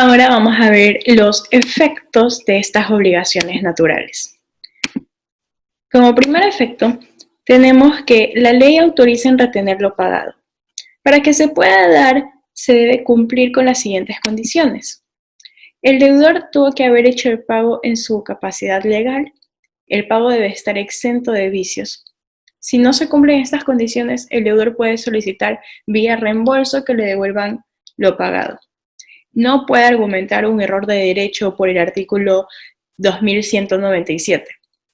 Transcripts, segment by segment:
Ahora vamos a ver los efectos de estas obligaciones naturales. Como primer efecto, tenemos que la ley autoriza en retener lo pagado. Para que se pueda dar, se debe cumplir con las siguientes condiciones. El deudor tuvo que haber hecho el pago en su capacidad legal. El pago debe estar exento de vicios. Si no se cumplen estas condiciones, el deudor puede solicitar vía reembolso que le devuelvan lo pagado. No puede argumentar un error de derecho por el artículo 2197,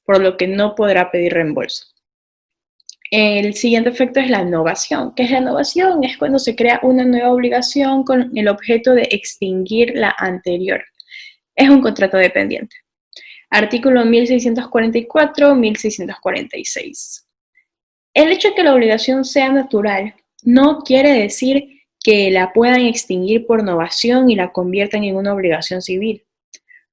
por lo que no podrá pedir reembolso. El siguiente efecto es la novación. ¿Qué es la novación? Es cuando se crea una nueva obligación con el objeto de extinguir la anterior. Es un contrato dependiente. Artículo 1644, 1646. El hecho de que la obligación sea natural no quiere decir que la puedan extinguir por novación y la conviertan en una obligación civil.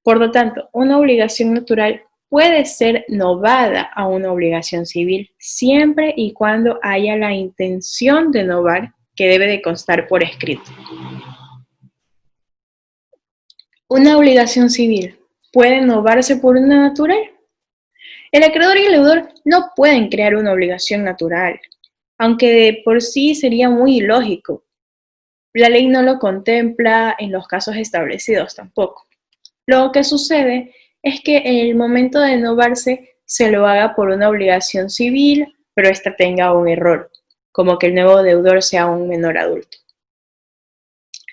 Por lo tanto, una obligación natural puede ser novada a una obligación civil siempre y cuando haya la intención de novar, que debe de constar por escrito. ¿Una obligación civil puede novarse por una natural? El acreedor y el deudor no pueden crear una obligación natural, aunque de por sí sería muy ilógico. La ley no lo contempla en los casos establecidos tampoco. Lo que sucede es que en el momento de novarse se lo haga por una obligación civil, pero ésta tenga un error, como que el nuevo deudor sea un menor adulto.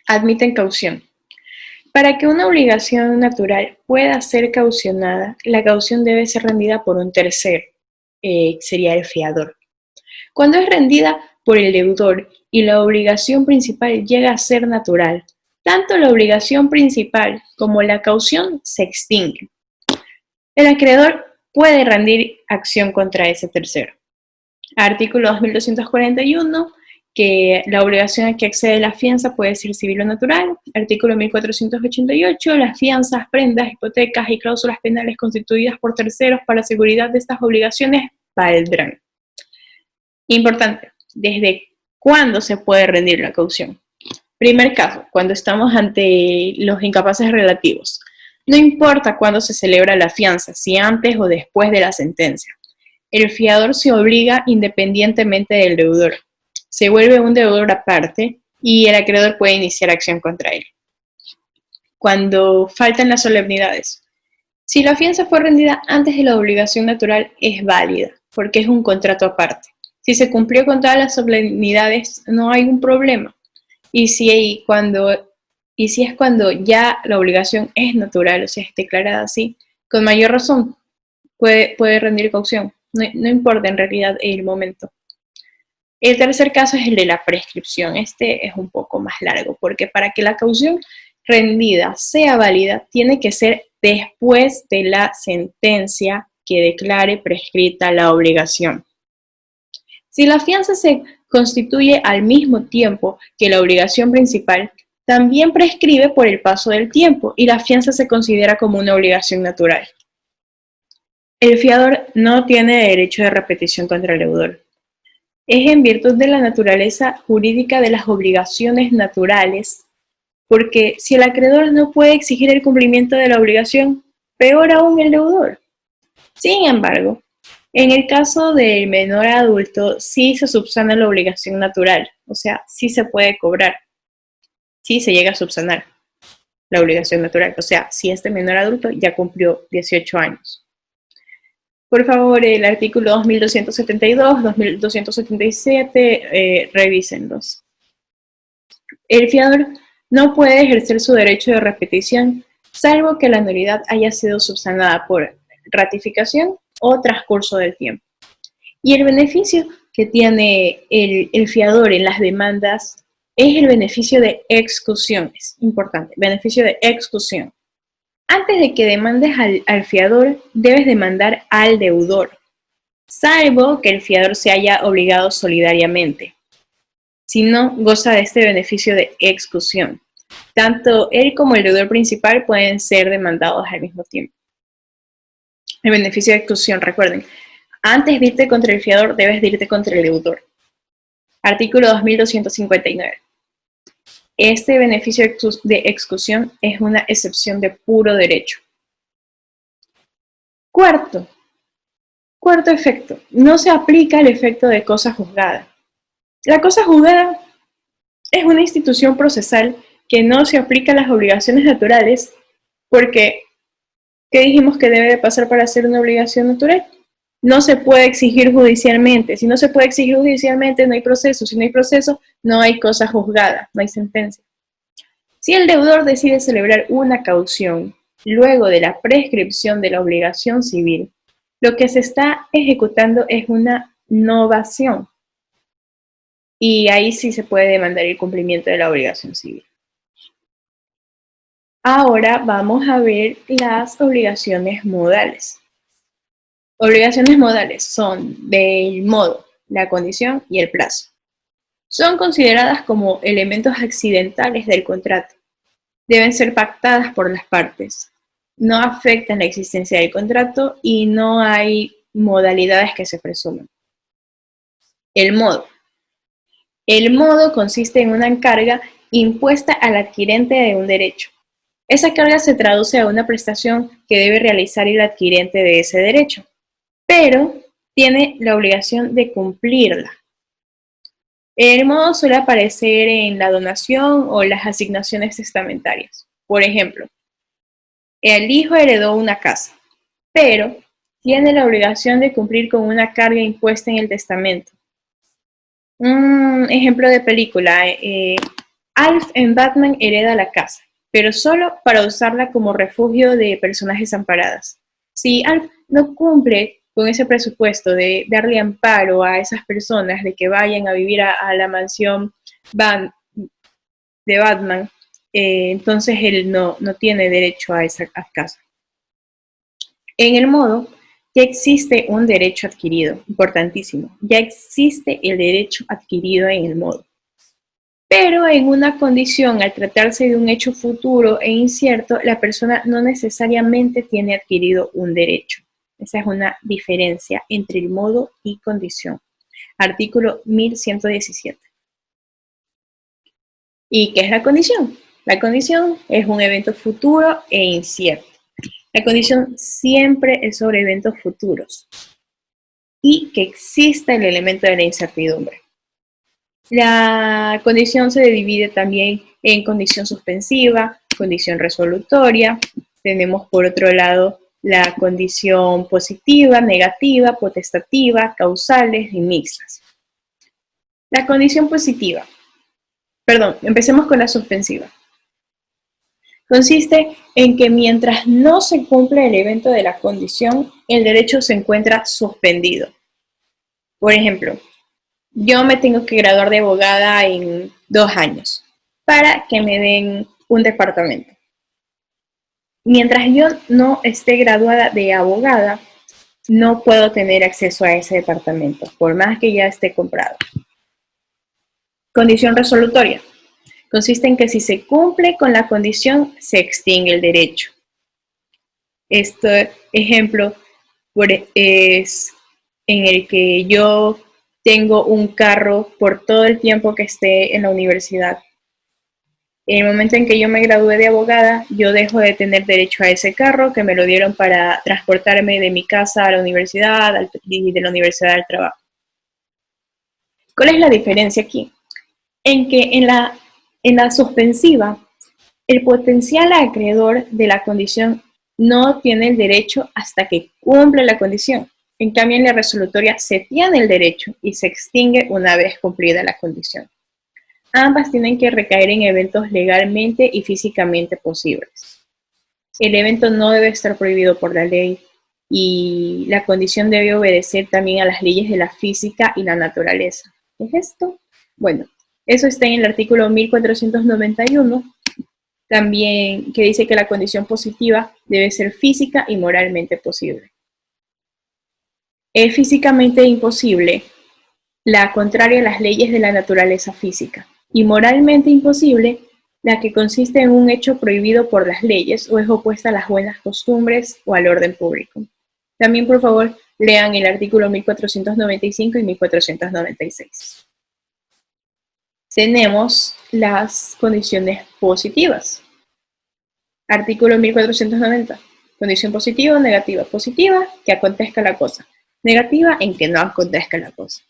Admiten caución. Para que una obligación natural pueda ser caucionada, la caución debe ser rendida por un tercero, sería el fiador. Cuando es rendida por el deudor y la obligación principal llega a ser natural, tanto la obligación principal como la caución se extinguen. El acreedor puede rendir acción contra ese tercero. Artículo 2241, que la obligación a que accede la fianza puede ser civil o natural. Artículo 1488, las fianzas, prendas, hipotecas y cláusulas penales constituidas por terceros para seguridad de estas obligaciones valdrán. Importante, ¿desde cuándo se puede rendir la caución? Primer caso, cuando estamos ante los incapaces relativos. No importa cuándo se celebra la fianza, si antes o después de la sentencia. El fiador se obliga independientemente del deudor. Se vuelve un deudor aparte y el acreedor puede iniciar acción contra él. Cuando faltan las solemnidades. Si la fianza fue rendida antes de la obligación natural, es válida, porque es un contrato aparte. Si se cumplió con todas las solemnidades, no hay un problema. Y si es cuando ya la obligación es natural, o sea, es declarada así, con mayor razón puede rendir caución. No importa en realidad el momento. El tercer caso es el de la prescripción. Este es un poco más largo, porque para que la caución rendida sea válida, tiene que ser después de la sentencia que declare prescrita la obligación. Si la fianza se constituye al mismo tiempo que la obligación principal, también prescribe por el paso del tiempo y la fianza se considera como una obligación natural. El fiador no tiene derecho de repetición contra el deudor. Es en virtud de la naturaleza jurídica de las obligaciones naturales, porque si el acreedor no puede exigir el cumplimiento de la obligación, peor aún el deudor. Sin embargo, en el caso del menor adulto, sí se subsana la obligación natural, o sea, sí se puede cobrar, sí se llega a subsanar la obligación natural, o sea, si este menor adulto ya cumplió 18 años. Por favor, el artículo 2272, 2277, revísenlos. El fiador no puede ejercer su derecho de repetición, salvo que la nulidad haya sido subsanada por ratificación o transcurso del tiempo. Y el beneficio que tiene el fiador en las demandas es el beneficio de excusión. Es importante, beneficio de excusión. Antes de que demandes al fiador, debes demandar al deudor, salvo que el fiador se haya obligado solidariamente. Si no, goza de este beneficio de excusión. Tanto él como el deudor principal pueden ser demandados al mismo tiempo. El beneficio de excusión, recuerden, antes de irte contra el fiador, debes de irte contra el deudor. Artículo 2259. Este beneficio de exclusión es una excepción de puro derecho. Cuarto efecto, no se aplica el efecto de cosa juzgada. La cosa juzgada es una institución procesal que no se aplica a las obligaciones naturales porque, ¿qué dijimos que debe de pasar para ser una obligación natural? No se puede exigir judicialmente. Si no se puede exigir judicialmente, no hay proceso. Si no hay proceso, no hay cosa juzgada, no hay sentencia. Si el deudor decide celebrar una caución luego de la prescripción de la obligación civil, lo que se está ejecutando es una novación. Y ahí sí se puede demandar el cumplimiento de la obligación civil. Ahora vamos a ver las obligaciones modales. Obligaciones modales son del modo, la condición y el plazo. Son consideradas como elementos accidentales del contrato. Deben ser pactadas por las partes. No afectan la existencia del contrato y no hay modalidades que se presumen. El modo. El modo consiste en una carga impuesta al adquirente de un derecho. Esa carga se traduce a una prestación que debe realizar el adquirente de ese derecho, pero tiene la obligación de cumplirla. El modo suele aparecer en la donación o las asignaciones testamentarias. Por ejemplo, el hijo heredó una casa, pero tiene la obligación de cumplir con una carga impuesta en el testamento. Un ejemplo de película, Alf en Batman hereda la casa, pero solo para usarla como refugio de personas desamparadas. Si Alf no cumple con ese presupuesto de darle amparo a esas personas, de que vayan a vivir a la mansión de Batman, entonces él no tiene derecho a esa casa. En el modo, ya existe un derecho adquirido, importantísimo, ya existe el derecho adquirido en el modo. Pero en una condición, al tratarse de un hecho futuro e incierto, la persona no necesariamente tiene adquirido un derecho. Esa es una diferencia entre el modo y condición. Artículo 1117. ¿Y qué es la condición? La condición es un evento futuro e incierto. La condición siempre es sobre eventos futuros y que exista el elemento de la incertidumbre. La condición se divide también en condición suspensiva, condición resolutoria. Tenemos por otro lado la condición positiva, negativa, potestativa, causales y mixtas. La condición positiva. Empecemos con la suspensiva. Consiste en que mientras no se cumple el evento de la condición, el derecho se encuentra suspendido. Por ejemplo, yo me tengo que graduar de abogada en 2 años para que me den un departamento. Mientras yo no esté graduada de abogada, no puedo tener acceso a ese departamento, por más que ya esté comprado. Condición resolutoria. Consiste en que si se cumple con la condición, se extingue el derecho. Este ejemplo es en el que yo tengo un carro por todo el tiempo que esté en la universidad. En el momento en que yo me gradué de abogada, yo dejo de tener derecho a ese carro que me lo dieron para transportarme de mi casa a la universidad y de la universidad al trabajo. ¿Cuál es la diferencia aquí? En que en la suspensiva, el potencial acreedor de la condición no tiene el derecho hasta que cumple la condición. En cambio, en la resolutoria se tiene el derecho y se extingue una vez cumplida la condición. Ambas tienen que recaer en eventos legalmente y físicamente posibles. El evento no debe estar prohibido por la ley y la condición debe obedecer también a las leyes de la física y la naturaleza. ¿Qué es esto? Bueno, eso está en el artículo 1491, también que dice que la condición positiva debe ser física y moralmente posible. Es físicamente imposible la contraria a las leyes de la naturaleza física y moralmente imposible la que consiste en un hecho prohibido por las leyes o es opuesta a las buenas costumbres o al orden público. También, por favor, lean el artículo 1495 y 1496. Tenemos las condiciones positivas. Artículo 1490. Condición positiva o negativa. Positiva, que acontezca la cosa. Negativa, en que no acontezca la cosa.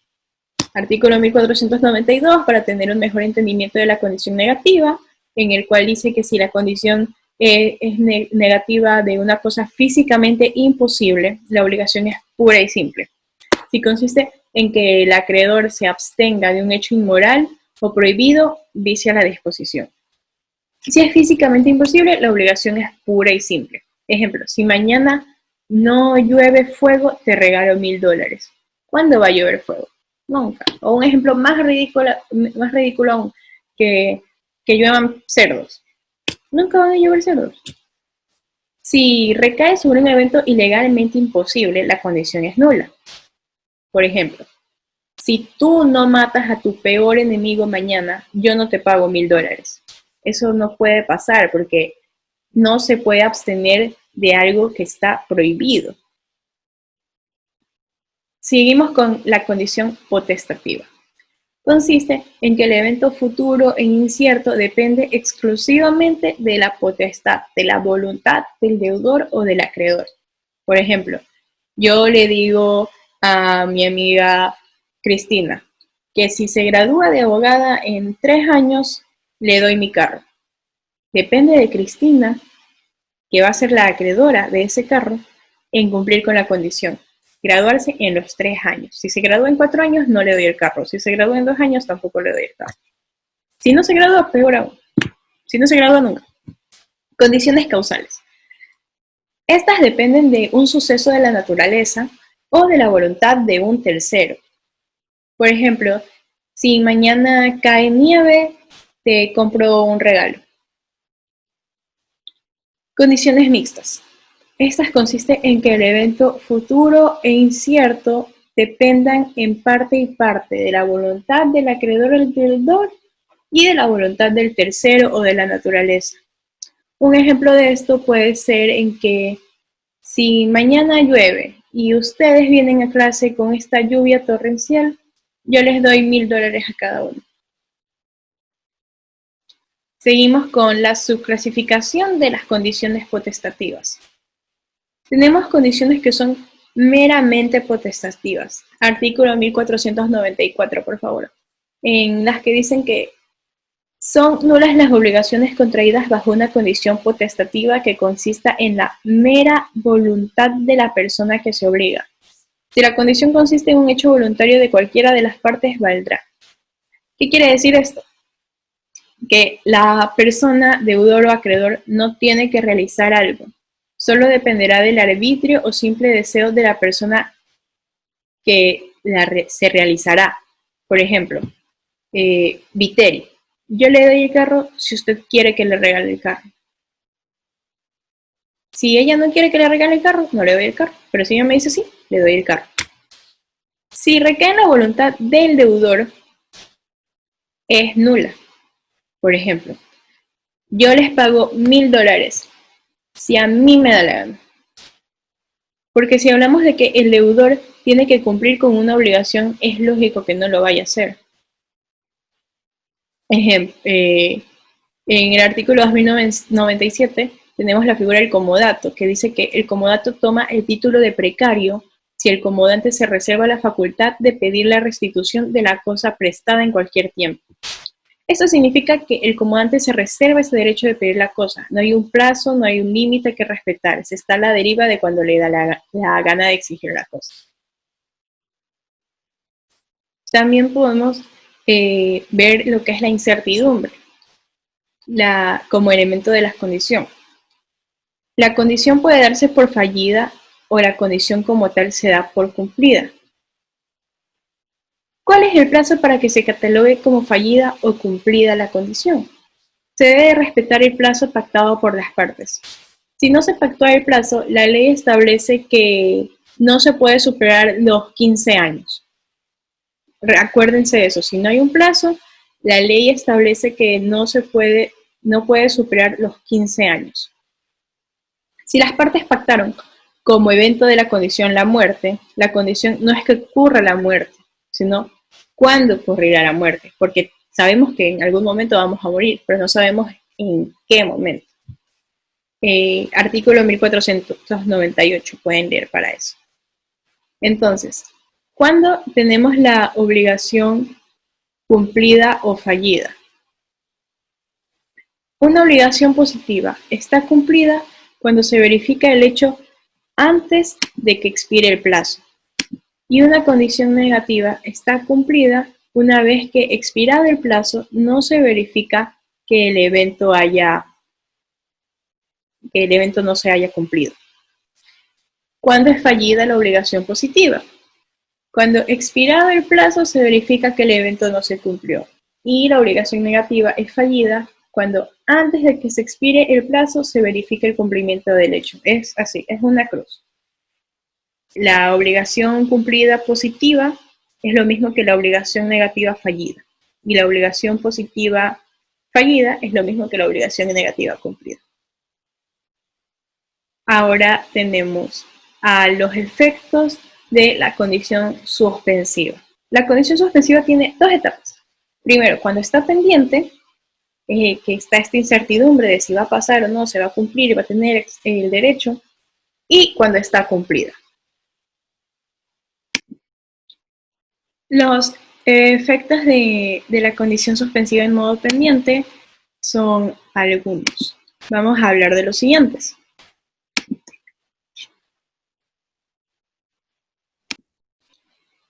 Artículo 1492, para tener un mejor entendimiento de la condición negativa, en el cual dice que si la condición es negativa de una cosa físicamente imposible, la obligación es pura y simple. Si consiste en que el acreedor se abstenga de un hecho inmoral o prohibido, vicia la disposición. Si es físicamente imposible, la obligación es pura y simple. Ejemplo, si mañana no llueve fuego, te regalo $1000. ¿Cuándo va a llover fuego? Nunca. O un ejemplo más ridículo aún, que lluevan cerdos. Nunca van a llover cerdos. Si recae sobre un evento ilegalmente imposible, la condición es nula. Por ejemplo, si tú no matas a tu peor enemigo mañana, yo no te pago $1000. Eso no puede pasar porque no se puede abstener de algo que está prohibido. Seguimos con la condición potestativa. Consiste en que el evento futuro e incierto depende exclusivamente de la potestad, de la voluntad del deudor o del acreedor. Por ejemplo, yo le digo a mi amiga Cristina que si se gradúa de abogada en 3 años, le doy mi carro. Depende de Cristina, que va a ser la acreedora de ese carro, en cumplir con la condición. Graduarse en los 3 años. Si se gradúa en 4 años, no le doy el carro. Si se gradúa en 2 años, tampoco le doy el carro. Si no se gradúa, peor aún. Si no se gradúa nunca. Condiciones causales. Estas dependen de un suceso de la naturaleza o de la voluntad de un tercero. Por ejemplo, si mañana cae nieve, te compro un regalo. Condiciones mixtas. Estas consisten en que el evento futuro e incierto dependan en parte y parte de la voluntad del acreedor o del deudor y de la voluntad del tercero o de la naturaleza. Un ejemplo de esto puede ser en que si mañana llueve y ustedes vienen a clase con esta lluvia torrencial, yo les doy $1000 a cada uno. Seguimos con la subclasificación de las condiciones potestativas. Tenemos condiciones que son meramente potestativas. Artículo 1494, por favor. En las que dicen que son nulas las obligaciones contraídas bajo una condición potestativa que consista en la mera voluntad de la persona que se obliga. Si la condición consiste en un hecho voluntario de cualquiera de las partes, valdrá. ¿Qué quiere decir esto? Que la persona, deudor o acreedor, no tiene que realizar algo. Solo dependerá del arbitrio o simple deseo de la persona que se realizará. Por ejemplo, Viteri. Yo le doy el carro si usted quiere que le regale el carro. Si ella no quiere que le regale el carro, no le doy el carro. Pero si ella me dice sí, le doy el carro. Si recae en la voluntad del deudor, es nula. Por ejemplo, yo les pago $1000 si a mí me da la gana. Porque si hablamos de que el deudor tiene que cumplir con una obligación, es lógico que no lo vaya a hacer. Ejemplo, en el artículo 2097 tenemos la figura del comodato, que dice que el comodato toma el título de precario si el comodante se reserva la facultad de pedir la restitución de la cosa prestada en cualquier tiempo. Esto significa que el comodante se reserva ese derecho de pedir la cosa. No hay un plazo, no hay un límite que respetar. Se está a la deriva de cuando le da la gana de exigir la cosa. También podemos ver lo que es la incertidumbre como elemento de la condición. La condición puede darse por fallida o la condición como tal se da por cumplida. ¿Cuál es el plazo para que se catalogue como fallida o cumplida la condición? Se debe respetar el plazo pactado por las partes. Si no se pactó el plazo, la ley establece que no se puede superar los 15 años. Acuérdense de eso, si no hay un plazo, la ley establece que no puede superar los 15 años. Si las partes pactaron como evento de la condición la muerte, la condición no es que ocurra la muerte, sino cuándo ocurrirá la muerte, porque Sabemos que en algún momento vamos a morir, pero no sabemos en qué momento. Artículo 1498, pueden leer para eso. Entonces, ¿cuándo tenemos la obligación cumplida o fallida? Una obligación positiva está cumplida cuando se verifica el hecho antes de que expire el plazo, y una condición negativa está cumplida una vez que, expirado el plazo, no se verifica que el evento no se haya cumplido. ¿Cuándo es fallida la obligación positiva? Cuando, expirado el plazo, se verifica que el evento no se cumplió. Y la obligación negativa es fallida cuando, antes de que se expire el plazo, se verifica el cumplimiento del hecho. Es así, es una cruz. La obligación cumplida positiva es lo mismo que la obligación negativa fallida. Y la obligación positiva fallida es lo mismo que la obligación negativa cumplida. Ahora tenemos a los efectos de la condición suspensiva. La condición suspensiva tiene dos etapas. Primero, cuando está pendiente, que está esta incertidumbre de si va a pasar o no, se va a cumplir y va a tener el derecho, y cuando está cumplida. Los efectos de la condición suspensiva en modo pendiente son algunos. Vamos a hablar de los siguientes.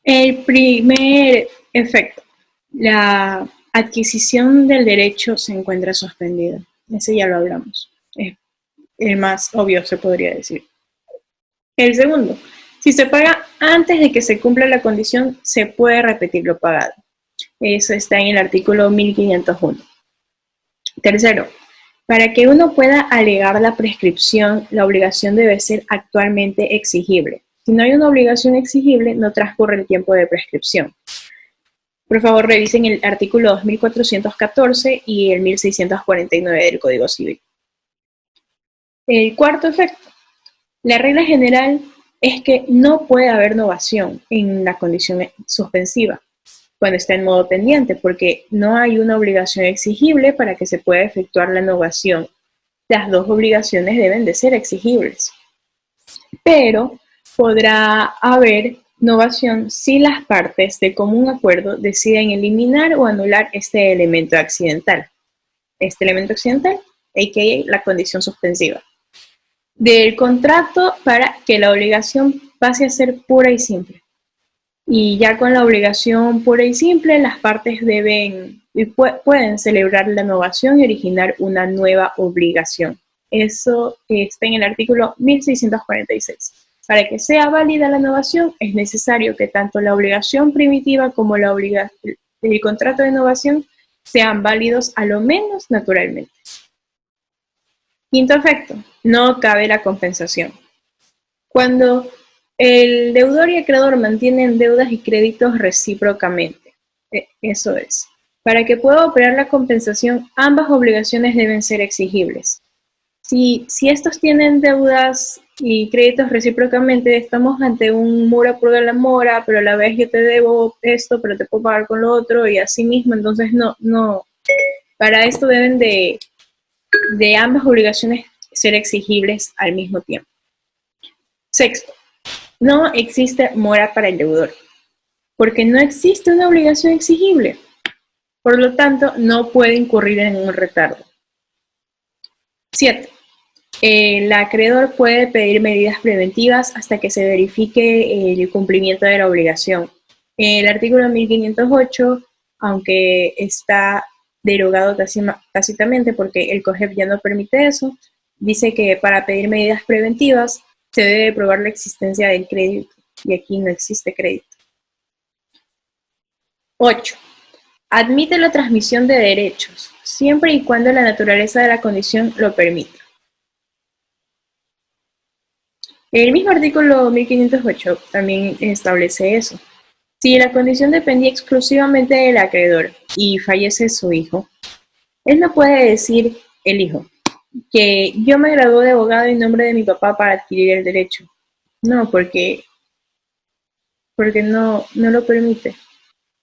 El primer efecto, la adquisición del derecho se encuentra suspendida. Ese ya lo hablamos. Es el más obvio, se podría decir. El segundo, si se paga antes de que se cumpla la condición, se puede repetir lo pagado. Eso está en el artículo 1501. Tercero, para que uno pueda alegar la prescripción, la obligación debe ser actualmente exigible. Si no hay una obligación exigible, no transcurre el tiempo de prescripción. Por favor, revisen el artículo 2414 y el 1649 del Código Civil. El cuarto efecto. La regla general es que no puede haber novación en la condición suspensiva cuando está en modo pendiente, porque no hay una obligación exigible para que se pueda efectuar la novación. Las dos obligaciones deben de ser exigibles. Pero podrá haber novación si las partes de común acuerdo deciden eliminar o anular este elemento accidental. Este elemento accidental, a.k.a. la condición suspensiva del contrato, para que la obligación pase a ser pura y simple. Y ya con la obligación pura y simple, las partes deben y pueden celebrar la novación y originar una nueva obligación. Eso está en el artículo 1646. Para que sea válida la novación, es necesario que tanto la obligación primitiva como el contrato de novación sean válidos a lo menos naturalmente. Quinto efecto, no cabe la compensación. Cuando el deudor y acreedor mantienen deudas y créditos recíprocamente, eso es. Para que pueda operar la compensación, ambas obligaciones deben ser exigibles. Si estos tienen deudas y créditos recíprocamente, estamos ante un mora por la mora, pero a la vez yo te debo esto, pero te puedo pagar con lo otro, y así mismo. Entonces no. Para esto deben de ambas obligaciones ser exigibles al mismo tiempo. Sexto, no existe mora para el deudor, porque no existe una obligación exigible. Por lo tanto, no puede incurrir en un retardo. 7. El acreedor puede pedir medidas preventivas hasta que se verifique el cumplimiento de la obligación. El artículo 1508, aunque está derogado tácitamente porque el COGEP ya no permite eso, dice que para pedir medidas preventivas se debe probar la existencia del crédito, y aquí no existe crédito. 8. Admite la transmisión de derechos, siempre y cuando la naturaleza de la condición lo permita. El mismo artículo 1508 también establece eso. Si la condición dependía exclusivamente del acreedor y fallece su hijo, él no puede decir, el hijo, que yo me gradué de abogado en nombre de mi papá para adquirir el derecho. No, porque no lo permite.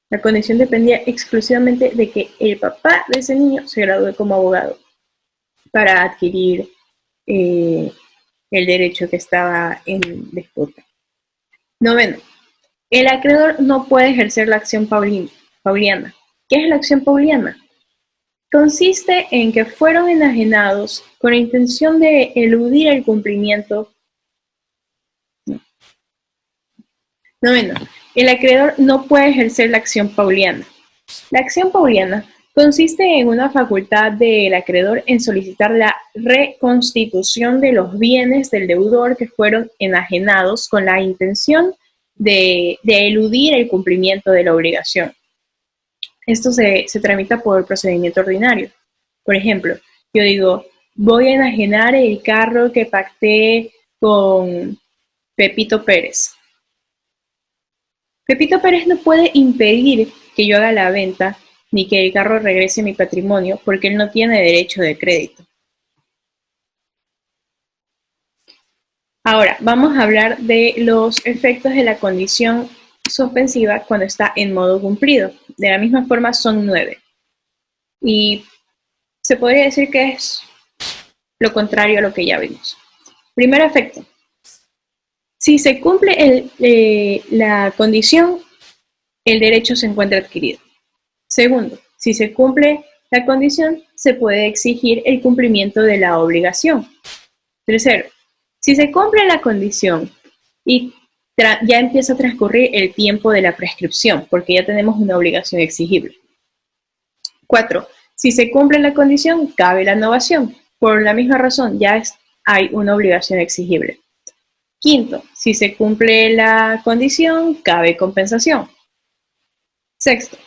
La condición dependía exclusivamente de que el papá de ese niño se gradúe como abogado para adquirir el derecho que estaba en disputa. Noveno, el acreedor no puede ejercer la acción pauliana. ¿Qué es la acción pauliana? Consiste en que fueron enajenados con la intención de eludir el cumplimiento. Noveno, el acreedor no puede ejercer la acción pauliana. La acción pauliana consiste en una facultad del acreedor en solicitar la reconstitución de los bienes del deudor que fueron enajenados con la intención de eludir el cumplimiento de la obligación. Esto se tramita por procedimiento ordinario. Por ejemplo, yo digo, voy a enajenar el carro que pacté con Pepito Pérez. Pepito Pérez no puede impedir que yo haga la venta ni que el carro regrese a mi patrimonio porque él no tiene derecho de crédito. Ahora, vamos a hablar de los efectos de la condición suspensiva cuando está en modo cumplido. De la misma forma son 9. Y se podría decir que es lo contrario a lo que ya vimos. Primer efecto. Si se cumple la condición, el derecho se encuentra adquirido. Segundo, si se cumple la condición, se puede exigir el cumplimiento de la obligación. Tercero, si se cumple la condición y ya empieza a transcurrir el tiempo de la prescripción, porque ya tenemos una obligación exigible. 4. Si se cumple la condición, cabe la novación. Por la misma razón, ya hay una obligación exigible. Quinto, si se cumple la condición, cabe compensación. Sexto,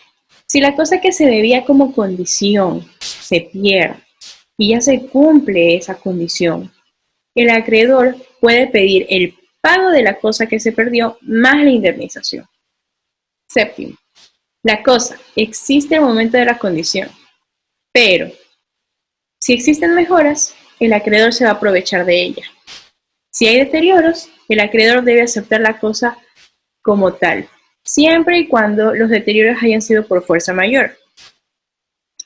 si la cosa que se debía como condición se pierde y ya se cumple esa condición, el acreedor puede pedir el pago de la cosa que se perdió más la indemnización. Séptimo, la cosa existe al momento de la condición, pero si existen mejoras, el acreedor se va a aprovechar de ella. Si hay deterioros, el acreedor debe aceptar la cosa como tal, siempre y cuando los deterioros hayan sido por fuerza mayor.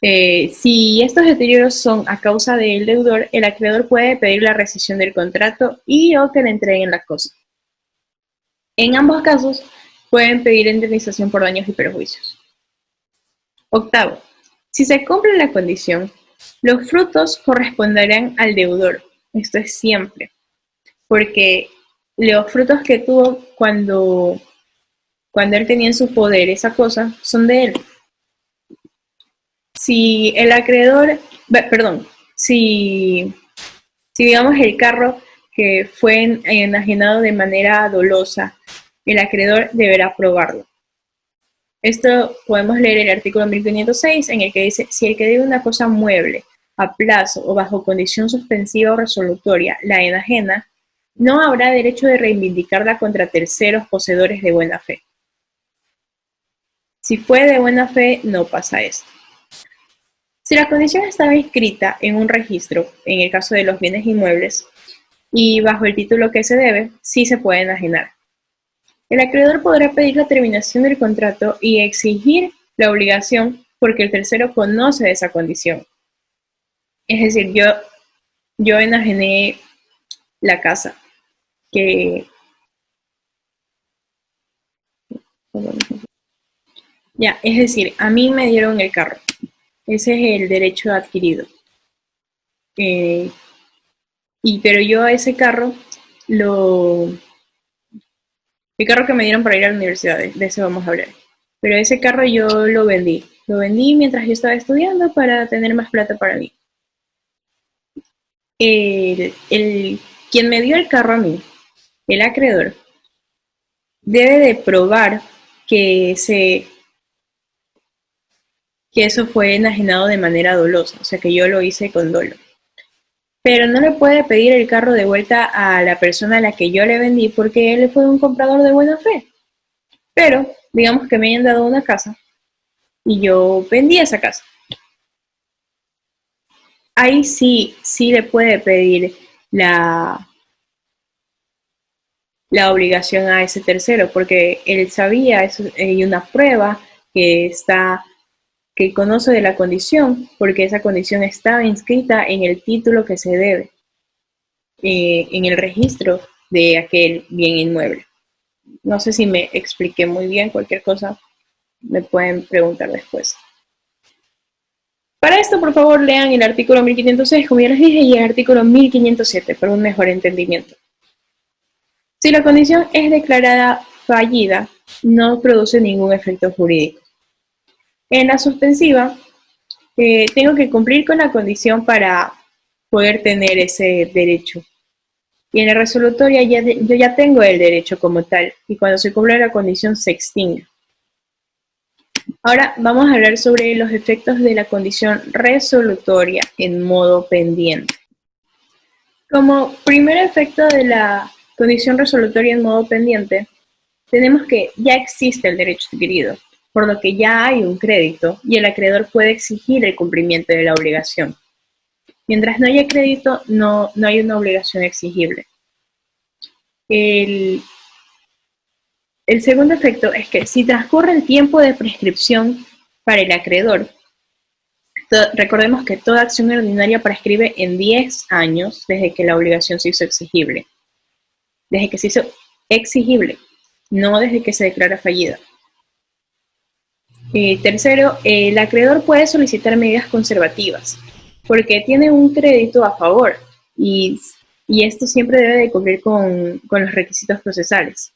Si estos deterioros son a causa del deudor, el acreedor puede pedir la rescisión del contrato y o que le entreguen la cosa. En ambos casos, pueden pedir indemnización por daños y perjuicios. Octavo, si se cumple la condición, los frutos corresponderán al deudor. Esto es siempre, porque los frutos que tuvo cuando él tenía en su poder esa cosa son de él. Si el acreedor, si digamos el carro que fue enajenado de manera dolosa, el acreedor deberá probarlo. Esto podemos leer el artículo 1506 en el que dice, si el que debe una cosa mueble, a plazo o bajo condición suspensiva o resolutoria la enajena, no habrá derecho de reivindicarla contra terceros poseedores de buena fe. Si fue de buena fe, no pasa esto. Si la condición estaba inscrita en un registro, en el caso de los bienes inmuebles, y bajo el título que se debe, sí se puede enajenar. El acreedor podrá pedir la terminación del contrato y exigir la obligación porque el tercero conoce de esa condición. Es decir, yo enajené la casa que... Ya, es decir, a mí me dieron el carro. Ese es el derecho adquirido. Pero yo a ese carro, el carro que me dieron para ir a la universidad, de eso vamos a hablar. Pero ese carro yo lo vendí. Lo vendí mientras yo estaba estudiando para tener más plata para mí. Quien me dio el carro a mí, el acreedor, debe de probar que eso fue enajenado de manera dolosa, o sea que yo lo hice con dolo. Pero no le puede pedir el carro de vuelta a la persona a la que yo le vendí porque él fue un comprador de buena fe. Pero, digamos que me hayan dado una casa y yo vendí esa casa. Ahí sí le puede pedir la obligación a ese tercero porque él sabía, eso, hay una prueba que conoce de la condición, porque esa condición estaba inscrita en el título que se debe, en el registro de aquel bien inmueble. No sé si me expliqué muy bien, cualquier cosa me pueden preguntar después. Para esto, por favor, lean el artículo 1506, como ya les dije, y el artículo 1507, para un mejor entendimiento. Si la condición es declarada fallida, no produce ningún efecto jurídico. En la suspensiva, tengo que cumplir con la condición para poder tener ese derecho. Y en la resolutoria yo ya tengo el derecho como tal, y cuando se cumpla la condición se extingue. Ahora vamos a hablar sobre los efectos de la condición resolutoria en modo pendiente. Como primer efecto de la condición resolutoria en modo pendiente, tenemos que ya existe el derecho adquirido, por lo que ya hay un crédito y el acreedor puede exigir el cumplimiento de la obligación. Mientras no haya crédito, no hay una obligación exigible. El segundo efecto es que si transcurre el tiempo de prescripción para el acreedor, recordemos que toda acción ordinaria prescribe en 10 años desde que la obligación se hizo exigible. Desde que se hizo exigible, no desde que se declara fallida. Tercero, el acreedor puede solicitar medidas conservativas porque tiene un crédito a favor y esto siempre debe de cumplir con los requisitos procesales.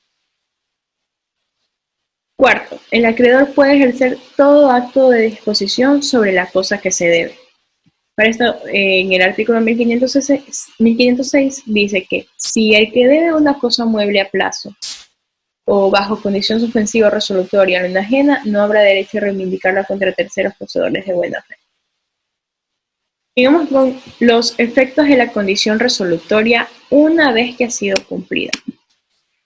Cuarto, el acreedor puede ejercer todo acto de disposición sobre la cosa que se debe. Para esto, en el artículo 1506 dice que si el que debe una cosa mueble a plazo o bajo condición suspensiva o resolutoria o ajena, no habrá derecho a reivindicarla contra terceros poseedores de buena fe. Sigamos con los efectos de la condición resolutoria una vez que ha sido cumplida.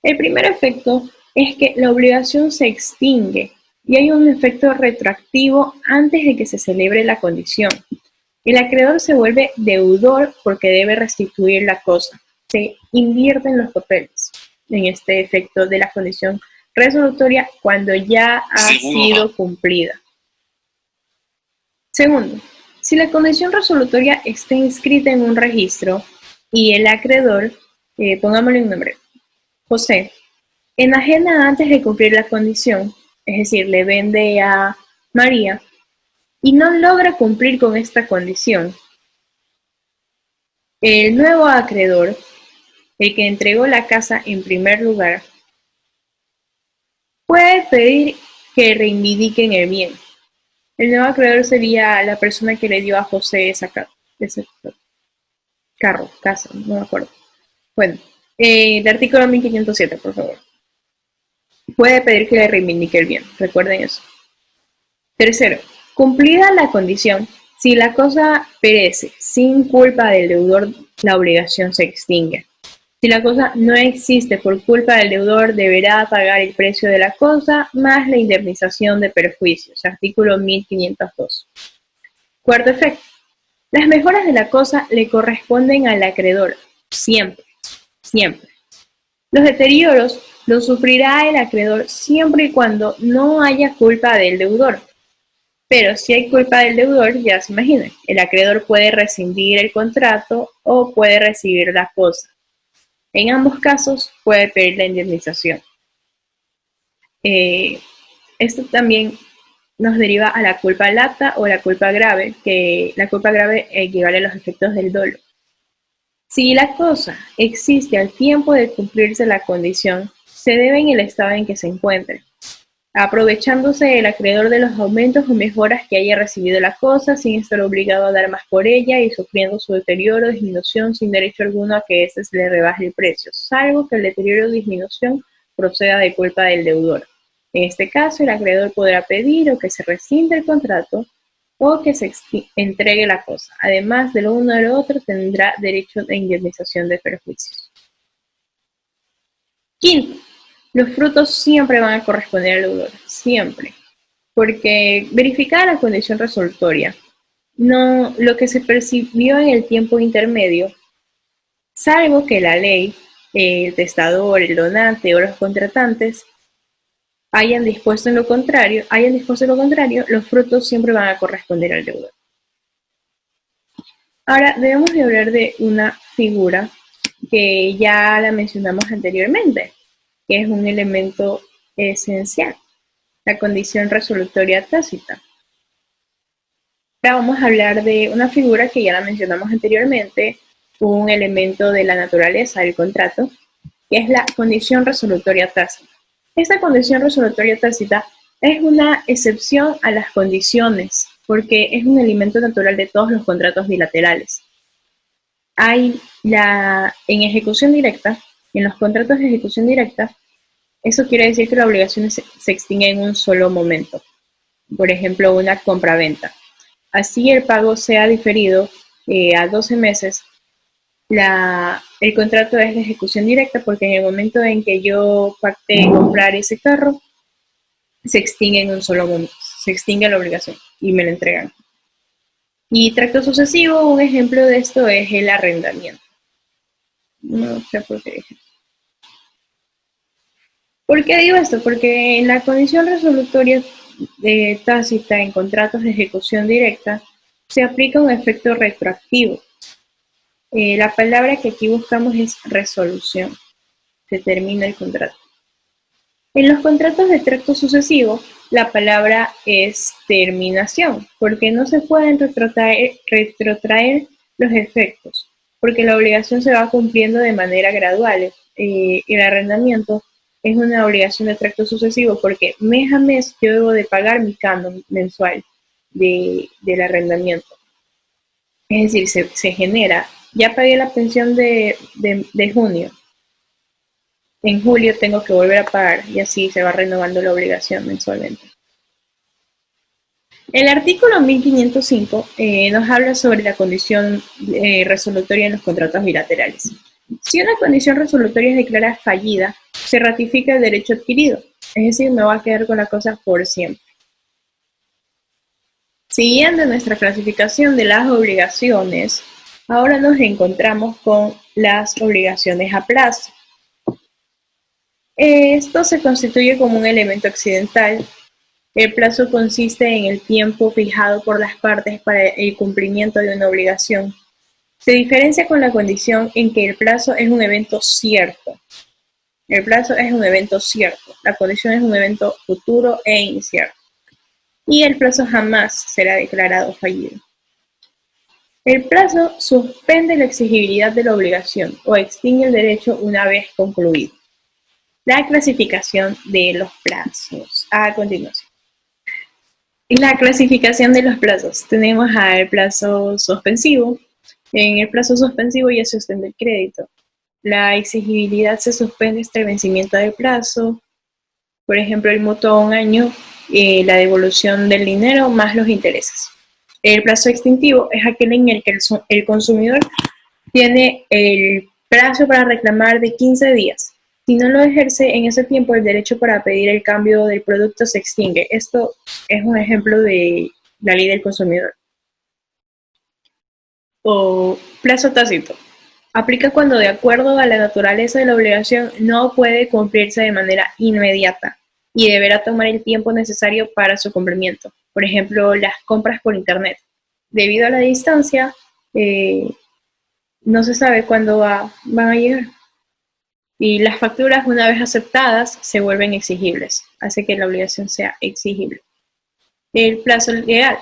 El primer efecto es que la obligación se extingue y hay un efecto retroactivo antes de que se celebre la condición. El acreedor se vuelve deudor porque debe restituir la cosa. Se invierten los papeles en este efecto de la condición resolutoria cuando ya ha sido cumplida. Segundo, si la condición resolutoria está inscrita en un registro y el acreedor, pongámosle un nombre, José, enajena antes de cumplir la condición, es decir, le vende a María, y no logra cumplir con esta condición, el nuevo acreedor, el que entregó la casa en primer lugar, puede pedir que reivindiquen el bien. El nuevo acreedor sería la persona que le dio a José ese casa, no me acuerdo. Bueno, el artículo 1507, por favor. Puede pedir que le reivindique el bien, recuerden eso. Tercero, cumplida la condición, si la cosa perece sin culpa del deudor, la obligación se extingue. Si la cosa no existe por culpa del deudor, deberá pagar el precio de la cosa más la indemnización de perjuicios. Artículo 1502. Cuarto efecto. Las mejoras de la cosa le corresponden al acreedor, siempre, siempre. Los deterioros los sufrirá el acreedor siempre y cuando no haya culpa del deudor. Pero si hay culpa del deudor, ya se imaginan, el acreedor puede rescindir el contrato o puede recibir la cosa. En ambos casos puede pedir la indemnización. Esto también nos deriva a la culpa lata o la culpa grave, que la culpa grave equivale a los efectos del dolo. Si la cosa existe al tiempo de cumplirse la condición, se debe en el estado en que se encuentre, aprovechándose el acreedor de los aumentos o mejoras que haya recibido la cosa sin estar obligado a dar más por ella y sufriendo su deterioro o disminución sin derecho alguno a que éste se le rebaje el precio, salvo que el deterioro o disminución proceda de culpa del deudor. En este caso, el acreedor podrá pedir o que se rescinde el contrato o que se entregue la cosa. Además de lo uno o de lo otro, tendrá derecho de indemnización de perjuicios. Quinto, los frutos siempre van a corresponder al deudor, siempre. Porque verificada la condición resolutoria, no, lo que se percibió en el tiempo intermedio, salvo que la ley, el testador, el donante o los contratantes hayan dispuesto lo contrario, los frutos siempre van a corresponder al deudor. Ahora debemos de hablar de una figura que ya la mencionamos anteriormente, que es un elemento esencial, la condición resolutoria tácita. Ahora vamos a hablar de una figura que ya la mencionamos anteriormente, un elemento de la naturaleza del contrato, que es la condición resolutoria tácita. Esta condición resolutoria tácita es una excepción a las condiciones, porque es un elemento natural de todos los contratos bilaterales. En ejecución directa, en los contratos de ejecución directa, eso quiere decir que las obligaciones se extinguen en un solo momento. Por ejemplo, una compraventa. Así el pago sea diferido a 12 meses, el contrato es de ejecución directa porque en el momento en que yo pacté comprar ese carro, se extingue en un solo momento, se extingue la obligación y me lo entregan. Y tracto sucesivo, un ejemplo de esto es el arrendamiento. No sé por qué dije. ¿Por qué digo esto? Porque en la condición resolutoria tácita en contratos de ejecución directa se aplica un efecto retroactivo. La palabra que aquí buscamos es resolución. Se termina el contrato. En los contratos de tracto sucesivo, la palabra es terminación, porque no se pueden retrotraer los efectos, porque la obligación se va cumpliendo de manera gradual. El arrendamiento es una obligación de tracto sucesivo porque mes a mes yo debo de pagar mi canon mensual del arrendamiento. Es decir, se genera, ya pagué la pensión de junio, en julio tengo que volver a pagar y así se va renovando la obligación mensualmente. El artículo 1505 nos habla sobre la condición resolutoria en los contratos bilaterales. Si una condición resolutoria es declarada fallida, se ratifica el derecho adquirido, es decir, me va a quedar con la cosa por siempre. Siguiendo nuestra clasificación de las obligaciones, ahora nos encontramos con las obligaciones a plazo. Esto se constituye como un elemento accidental. El plazo consiste en el tiempo fijado por las partes para el cumplimiento de una obligación. Se diferencia con la condición en que el plazo es un evento cierto. El plazo es un evento cierto, la condición es un evento futuro e incierto. Y el plazo jamás será declarado fallido. El plazo suspende la exigibilidad de la obligación o extingue el derecho una vez concluido. La clasificación de los plazos. A continuación. La clasificación de los plazos. Tenemos al plazo suspensivo. En el plazo suspensivo ya se suspende el crédito. La exigibilidad se suspende hasta el vencimiento del plazo. Por ejemplo, el mutuo a un año, la devolución del dinero más los intereses. El plazo extintivo es aquel en el que el consumidor tiene el plazo para reclamar de 15 días. Si no lo ejerce en ese tiempo, el derecho para pedir el cambio del producto se extingue. Esto es un ejemplo de la ley del consumidor. O plazo tácito. Aplica cuando, de acuerdo a la naturaleza de la obligación, no puede cumplirse de manera inmediata y deberá tomar el tiempo necesario para su cumplimiento. Por ejemplo, las compras por internet. Debido a la distancia, no se sabe cuándo van a llegar. Y las facturas, una vez aceptadas, se vuelven exigibles, hace que la obligación sea exigible. El plazo legal.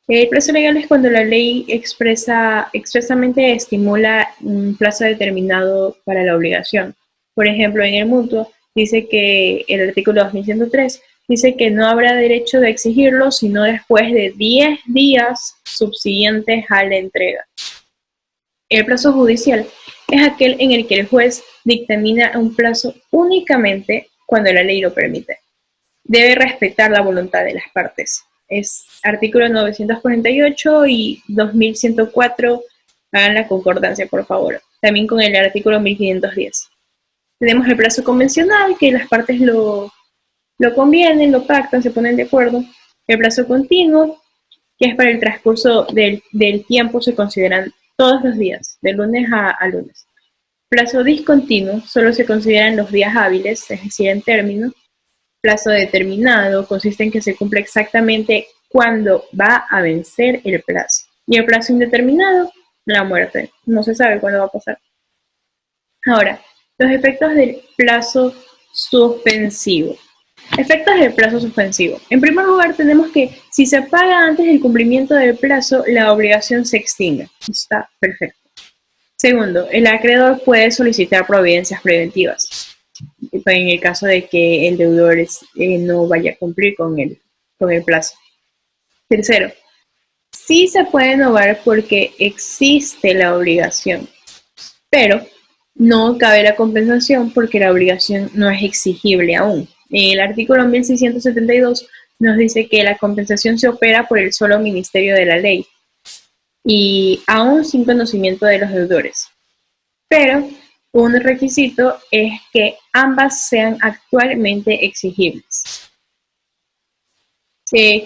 El plazo legal es cuando la ley expresamente estimula un plazo determinado para la obligación. Por ejemplo, en el mutuo dice que el artículo 2103 dice que no habrá derecho de exigirlo sino después de 10 días subsiguientes a la entrega. El plazo judicial es aquel en el que el juez dictamina un plazo únicamente cuando la ley lo permite. Debe respetar la voluntad de las partes. Es artículo 948 y 2104, hagan la concordancia, por favor. También con el artículo 1510. Tenemos el plazo convencional, que las partes lo convienen, lo pactan, se ponen de acuerdo. El plazo continuo, que es para el transcurso del tiempo, se consideran todos los días, de lunes a lunes. Plazo discontinuo, solo se consideran los días hábiles, es decir, en término. Plazo determinado consiste en que se cumple exactamente cuando va a vencer el plazo. Y el plazo indeterminado, la muerte. No se sabe cuándo va a pasar. Ahora, los efectos del plazo suspensivo. Efectos del plazo suspensivo. En primer lugar, tenemos que si se paga antes del cumplimiento del plazo, la obligación se extingue. Está perfecto. Segundo, el acreedor puede solicitar providencias preventivas en el caso de que el deudor no vaya a cumplir con el plazo. Tercero, sí se puede innovar porque existe la obligación, pero no cabe la compensación porque la obligación no es exigible aún. El artículo 1672 nos dice que la compensación se opera por el solo ministerio de la ley y aún sin conocimiento de los deudores. Pero un requisito es que ambas sean actualmente exigibles.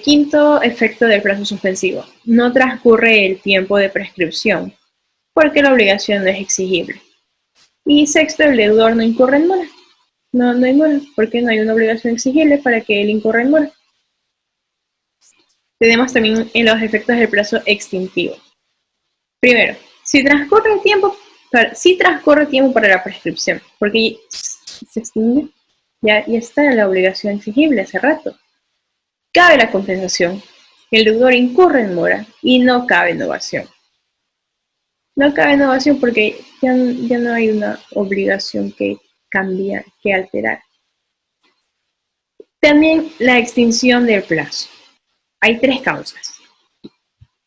Quinto efecto del plazo suspensivo. No transcurre el tiempo de prescripción porque la obligación no es exigible. Y sexto, el deudor no incurre en mora. No hay mora porque no hay una obligación exigible para que él incurra en mora. Tenemos también los efectos del plazo extintivo. Primero, si transcurre tiempo para la prescripción, porque se extingue, ya está la obligación exigible hace rato. Cabe la compensación, el deudor incurre en mora y no cabe innovación. No cabe innovación porque ya no hay una obligación que cambiar, que alterar. También la extinción del plazo. Hay tres causas.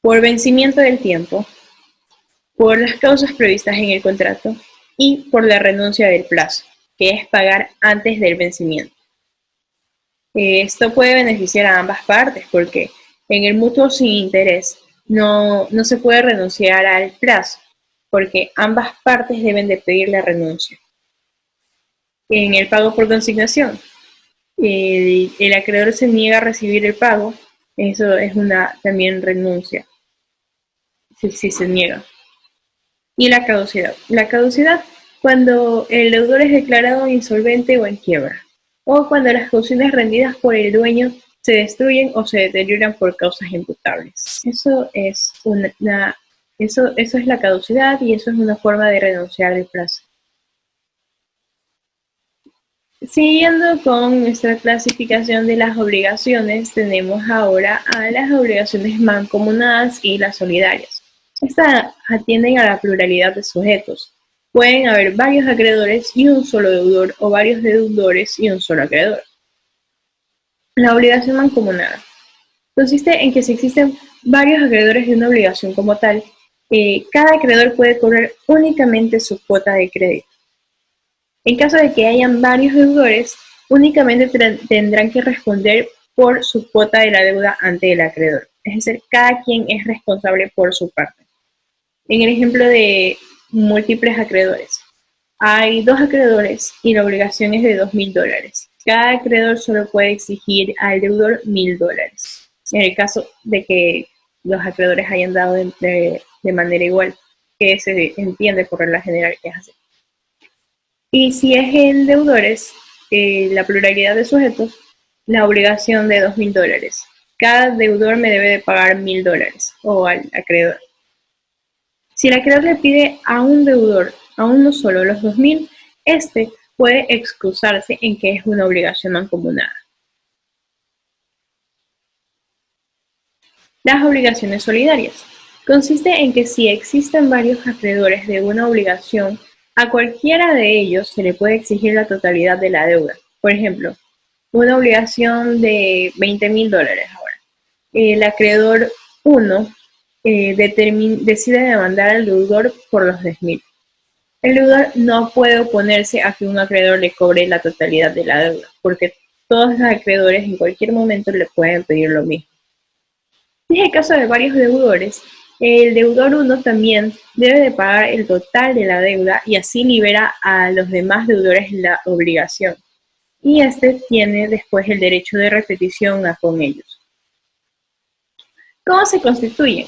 Por vencimiento del tiempo, por las causas previstas en el contrato y por la renuncia del plazo, que es pagar antes del vencimiento. Esto puede beneficiar a ambas partes porque en el mutuo sin interés no se puede renunciar al plazo porque ambas partes deben de pedir la renuncia. En el pago por consignación, el acreedor se niega a recibir el pago, eso es una también renuncia, si se niega. Y la caducidad. La caducidad cuando el deudor es declarado insolvente o en quiebra, o cuando las cauciones rendidas por el dueño se destruyen o se deterioran por causas imputables. Eso es eso es la caducidad y eso es una forma de renunciar del plazo. Siguiendo con nuestra clasificación de las obligaciones, tenemos ahora a las obligaciones mancomunadas y las solidarias. Estas atienden a la pluralidad de sujetos. Pueden haber varios acreedores y un solo deudor o varios deudores y un solo acreedor. La obligación mancomunada consiste en que si existen varios acreedores de una obligación como tal, cada acreedor puede cobrar únicamente su cuota de crédito. En caso de que hayan varios deudores, únicamente tendrán que responder por su cuota de la deuda ante el acreedor. Es decir, cada quien es responsable por su parte. En el ejemplo de múltiples acreedores, hay dos acreedores y la obligación es de $2.000. Cada acreedor solo puede exigir al deudor $1.000. En el caso de que los acreedores hayan dado de manera igual, que se entiende por regla general que es así. Y si es en deudores, la pluralidad de sujetos, la obligación de $2.000. Cada deudor me debe de pagar $1.000 o al acreedor. Si el acreedor le pide a un deudor, a uno solo, los 2.000, este puede excusarse en que es una obligación mancomunada. Las obligaciones solidarias. Consiste en que si existen varios acreedores de una obligación, a cualquiera de ellos se le puede exigir la totalidad de la deuda. Por ejemplo, una obligación de $20.000 ahora. El acreedor 1 decide demandar al deudor por los 10.000. El deudor no puede oponerse a que un acreedor le cobre la totalidad de la deuda, porque todos los acreedores en cualquier momento le pueden pedir lo mismo. Si es el caso de varios deudores, el deudor 1 también debe de pagar el total de la deuda y así libera a los demás deudores la obligación. Y este tiene después el derecho de repetición con ellos. ¿Cómo se constituyen?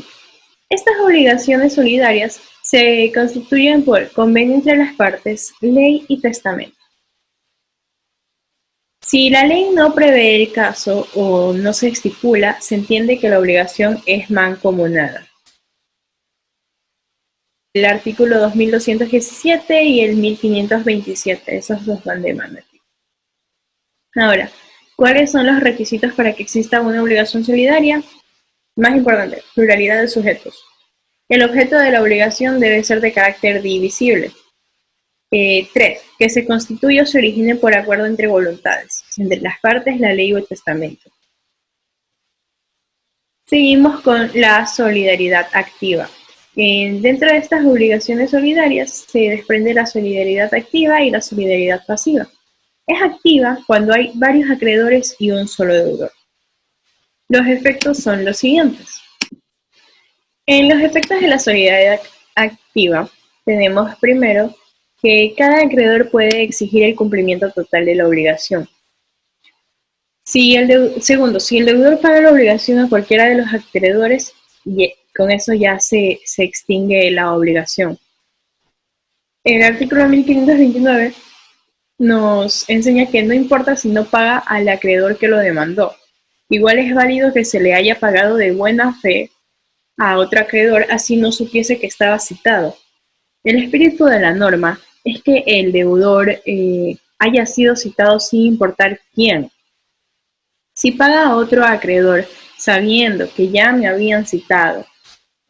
Estas obligaciones solidarias se constituyen por convenio entre las partes, ley y testamento. Si la ley no prevé el caso o no se estipula, se entiende que la obligación es mancomunada. El artículo 2217 y el 1527, esos dos van de mano. Ahora, ¿cuáles son los requisitos para que exista una obligación solidaria? Más importante, pluralidad de sujetos. El objeto de la obligación debe ser de carácter divisible. 3. Que se constituya o se origine por acuerdo entre voluntades, entre las partes, la ley o el testamento. Seguimos con la solidaridad activa. Dentro de estas obligaciones solidarias se desprende la solidaridad activa y la solidaridad pasiva. Es activa cuando hay varios acreedores y un solo deudor. Los efectos son los siguientes. En los efectos de la solidaridad activa tenemos primero que cada acreedor puede exigir el cumplimiento total de la obligación. Segundo, si el deudor paga la obligación a cualquiera de los acreedores, con eso ya se extingue la obligación. El artículo 1529 nos enseña que no importa si no paga al acreedor que lo demandó. Igual es válido que se le haya pagado de buena fe a otro acreedor, así no supiese que estaba citado. El espíritu de la norma es que el deudor haya sido citado sin importar quién. Si paga a otro acreedor sabiendo que ya me habían citado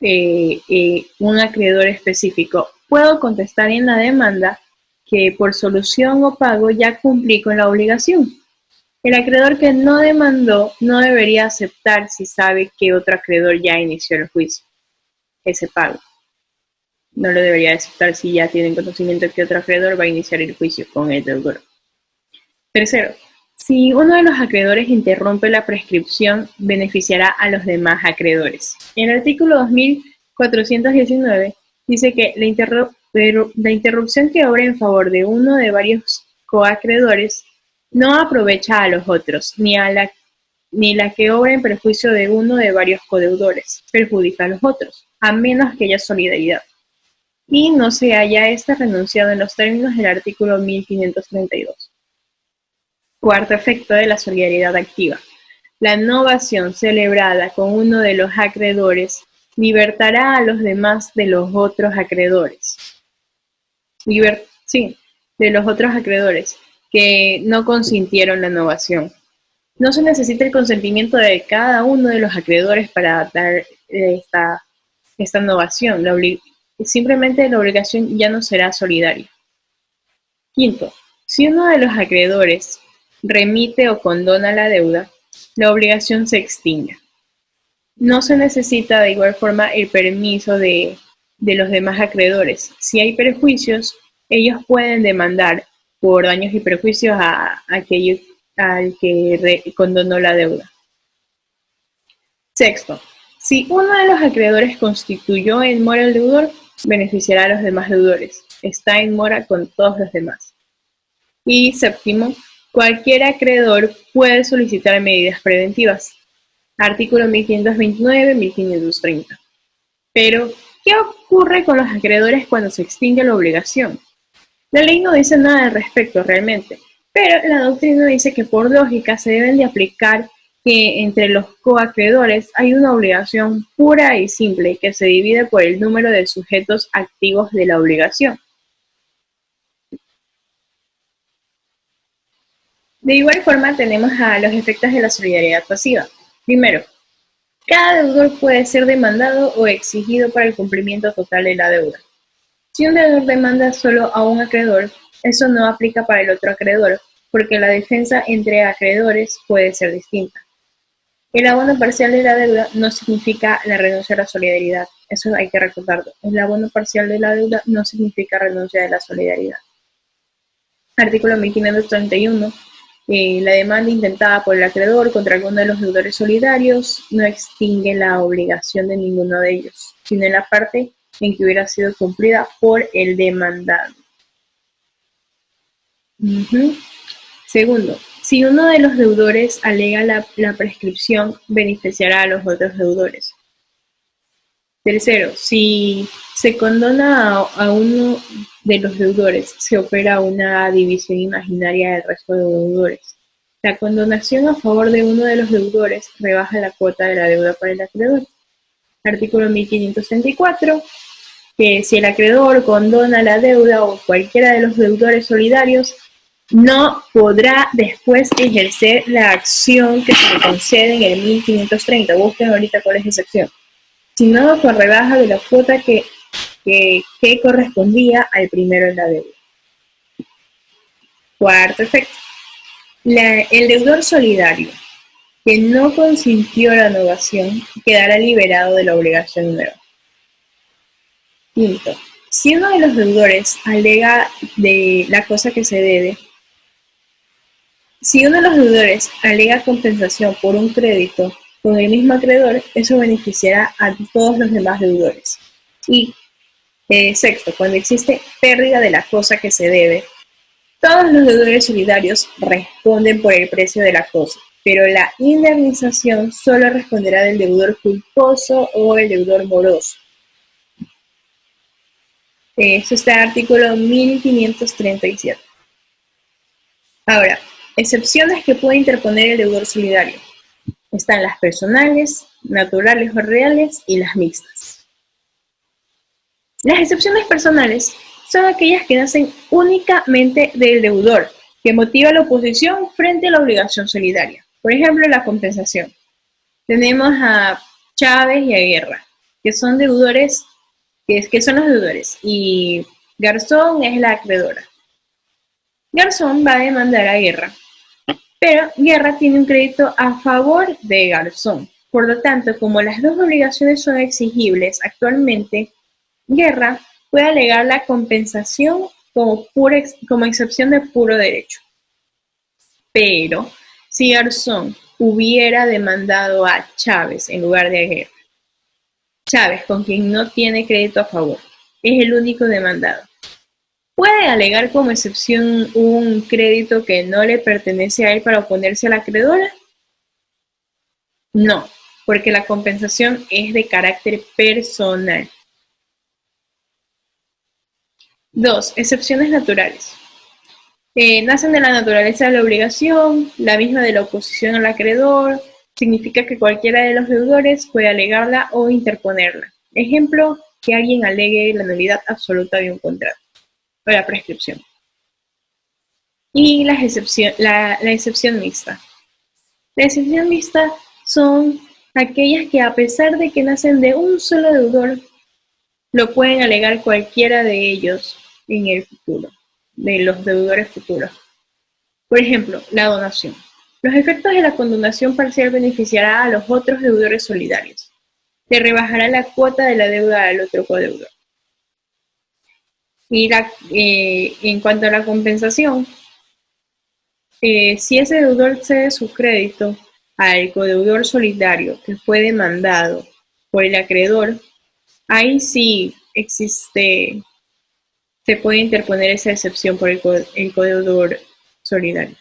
un acreedor específico, puedo contestar en la demanda que por solución o pago ya cumplí con la obligación. El acreedor que no demandó no debería aceptar si sabe que otro acreedor ya inició el juicio, ese pago. No lo debería aceptar si ya tienen conocimiento que otro acreedor va a iniciar el juicio con el deudor. Tercero, si uno de los acreedores interrumpe la prescripción, beneficiará a los demás acreedores. En el artículo 2419 dice que la interrupción que obra en favor de uno de varios coacreedores no aprovecha a los otros, ni la que obra en perjuicio de uno de varios codeudores, perjudica a los otros, a menos que haya solidaridad, y no se haya renunciado en los términos del artículo 1532. Cuarto efecto de la solidaridad activa. La novación celebrada con uno de los acreedores libertará a los demás de los otros acreedores. De los otros acreedores que no consintieron la novación. No se necesita el consentimiento de cada uno de los acreedores para dar esta novación. Simplemente la obligación ya no será solidaria. Quinto, si uno de los acreedores remite o condona la deuda, la obligación se extingue. No se necesita de igual forma el permiso de los demás acreedores. Si hay perjuicios, ellos pueden demandar por daños y perjuicios al que condonó la deuda. Sexto, si uno de los acreedores constituyó en mora al deudor, beneficiará a los demás deudores. Está en mora con todos los demás. Y séptimo, cualquier acreedor puede solicitar medidas preventivas. Artículo 1529, 1530. Pero, ¿qué ocurre con los acreedores cuando se extingue la obligación? La ley no dice nada al respecto realmente, pero la doctrina dice que por lógica se deben de aplicar que entre los coacreedores hay una obligación pura y simple que se divide por el número de sujetos activos de la obligación. De igual forma tenemos a los efectos de la solidaridad pasiva. Primero, cada deudor puede ser demandado o exigido para el cumplimiento total de la deuda. Si un deudor demanda solo a un acreedor, eso no aplica para el otro acreedor, porque la defensa entre acreedores puede ser distinta. El abono parcial de la deuda no significa la renuncia a la solidaridad, eso hay que recordarlo. El abono parcial de la deuda no significa renuncia de la solidaridad. Artículo 1531. La demanda intentada por el acreedor contra alguno de los deudores solidarios no extingue la obligación de ninguno de ellos, sino en la parte en que hubiera sido cumplida por el demandado. Segundo, si uno de los deudores alega la prescripción, beneficiará a los otros deudores. Tercero, si se condona a uno de los deudores, se opera una división imaginaria del resto de deudores. La condonación a favor de uno de los deudores rebaja la cuota de la deuda para el acreedor. Artículo 1534, que si el acreedor condona la deuda o cualquiera de los deudores solidarios, no podrá después ejercer la acción que se le concede en el 1530. Busquen ahorita cuál es esa acción. Sino con rebaja de la cuota que correspondía al primero en la deuda. Cuarto efecto. El deudor solidario que no consintió la novación quedará liberado de la obligación nueva. Quinto. Si uno de los deudores alega de la cosa que se debe, si uno de los deudores alega compensación por un crédito con el mismo acreedor, eso beneficiará a todos los demás deudores. Y sexto, cuando existe pérdida de la cosa que se debe, todos los deudores solidarios responden por el precio de la cosa, pero la indemnización solo responderá del deudor culposo o el deudor moroso. Esto está en el artículo 1537. Ahora, excepciones que puede interponer el deudor solidario. Están las personales, naturales o reales y las mixtas. Las excepciones personales son aquellas que nacen únicamente del deudor, que motiva la oposición frente a la obligación solidaria. Por ejemplo, la compensación. Tenemos a Chávez y a Guerra, que son deudores, que son los deudores, y Garzón es la acreedora. Garzón va a demandar a Guerra, pero Guerra tiene un crédito a favor de Garzón. Por lo tanto, como las dos obligaciones son exigibles actualmente, Guerra puede alegar la compensación como excepción de puro derecho. Pero si Garzón hubiera demandado a Chávez en lugar de a Guerra, Chávez, con quien no tiene crédito a favor, es el único demandado, ¿puede alegar como excepción un crédito que no le pertenece a él para oponerse a la acreedora? No, porque la compensación es de carácter personal. 2. Excepciones naturales. Nacen de la naturaleza de la obligación, la misma de la oposición al acreedor, significa que cualquiera de los deudores puede alegarla o interponerla. Ejemplo, que alguien alegue la nulidad absoluta de un contrato o la prescripción. Y la excepción mixta. La excepción mixta son aquellas que a pesar de que nacen de un solo deudor, lo pueden alegar cualquiera de ellos en el futuro, de los deudores futuros. Por ejemplo, la donación. Los efectos de la condonación parcial beneficiará a los otros deudores solidarios. Se rebajará la cuota de la deuda al otro codeudor. Y en cuanto a la compensación, si ese deudor cede su crédito al codeudor solidario que fue demandado por el acreedor, ahí sí se puede interponer esa excepción por el codeudor solidario.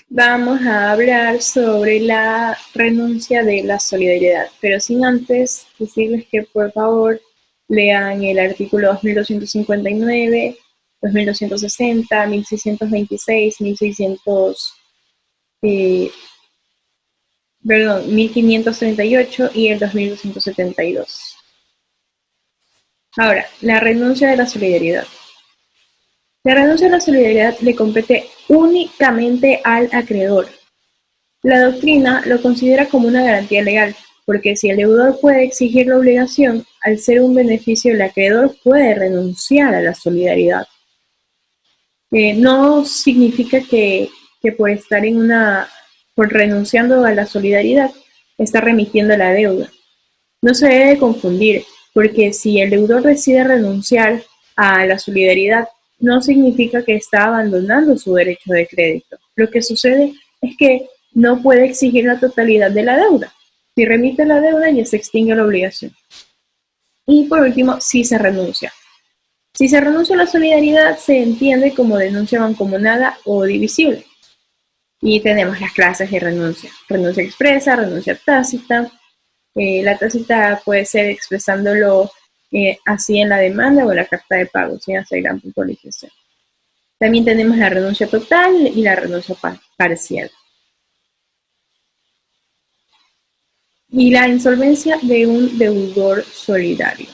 Vamos a hablar sobre la renuncia de la solidaridad, pero sin antes decirles que por favor lean el artículo 2259, 2260, 1626, 1538 y el 2272. Ahora, la renuncia de la solidaridad. La renuncia de la solidaridad le compete únicamente al acreedor. La doctrina lo considera como una garantía legal, porque si el deudor puede exigir la obligación, al ser un beneficio el acreedor puede renunciar a la solidaridad. No significa que por renunciando a la solidaridad, está remitiendo la deuda. No se debe confundir, porque si el deudor decide renunciar a la solidaridad, no significa que está abandonando su derecho de crédito. Lo que sucede es que no puede exigir la totalidad de la deuda. Si remite la deuda, ya se extingue la obligación. Y por último, si se renuncia. Si se renuncia a la solidaridad, se entiende como denuncia mancomunada o divisible. Y tenemos las clases de renuncia. Renuncia expresa, renuncia tácita. La tácita puede ser expresándolo así en la demanda o en la carta de pago, sin hacer gran puntualización. También tenemos la renuncia total y la renuncia parcial. Y la insolvencia de un deudor solidario.